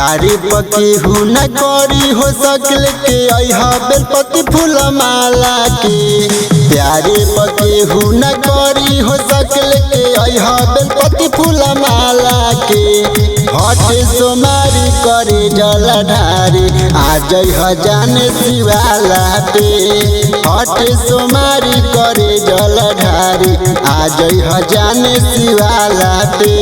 द्वारे पकी हूँ न करी हो सकल के अहा बेलपति फूल माला के प्यारे पकी हूँ न करी हो सकल के अहा बेलपति फूल माला के हटे सोमारी करे जल ढारी आज जाने शिवाला पे हटे सोमारी करे जल ढारी आज जाने शिवाला पे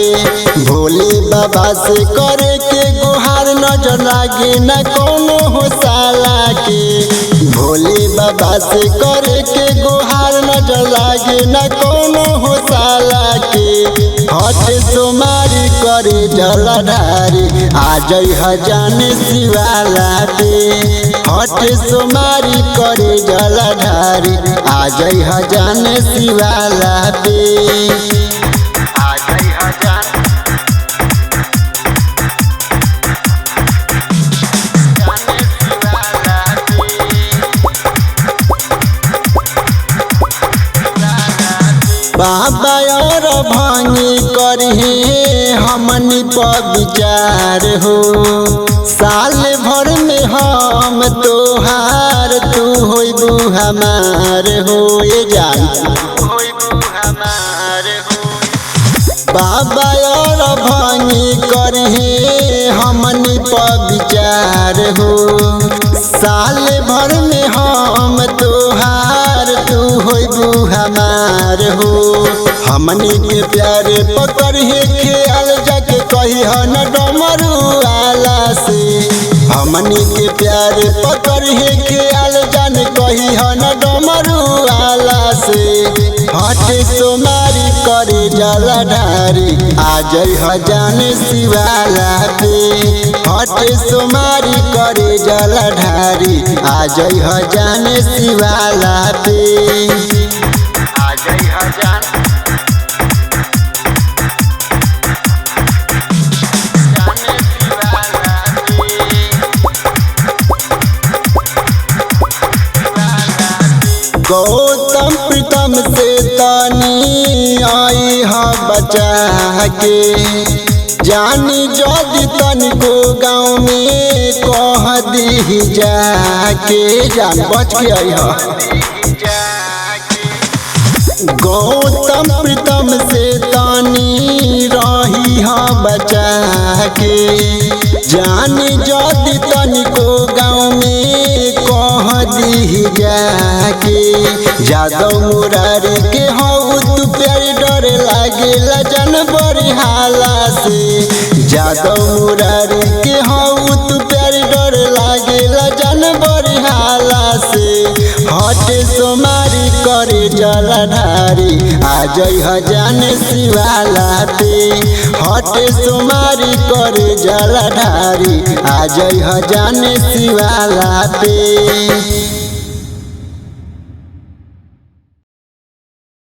भोले बाबा से करे के गुहार नजर लागे न कोनो हो साला के भोले बाबा से करे के गुहार नजर लागे न कोनो हो साला के हटे सोमारी करे जल ढारी आज जाने शिवाला पे हटे सोमारी करे जल ढारी आज जाने शिवाला पे बाबा और भांगी करहे हमनी पर विचार हो साल भर में हम तोहार तू होइबू हमार हो ये जान बाबा और भांगी करहे हमनी पर विचार हो साल भर में हम तोहार तू होइबू हमार हो हमनी के प्यारे पकड़ है ख्याल जाके कही न डमरू आला से हमनी के प्यारे पकड़ है ख्याल जाने कही न डमरू आला से हटे सोमारी करे जल ढारी आज जाने शिवाला पे हटे सोमारी करे जल ढारी आज जाने शिवाला पे गौतम प्रीतम से तनी आई हा बचा के जानी जदि तनिको गाँव में कह दी जाके जान बच के आई हा गौतम प्रीतम से तनी रही हा बचा के जानी जदि तनिको गाँव में कह दी जाके जादव मुरारी के हो तू प्यारी डर लागे जन बड़ी हाला से जादव मुरारी के हो तू प्यारी डर लागे जन बड़ी हाला से हटे सोमारी करे जल ढारी आज जाने शिवाला पे हटे सोमारी करे जल ढारी आज जाने शिवाला पे।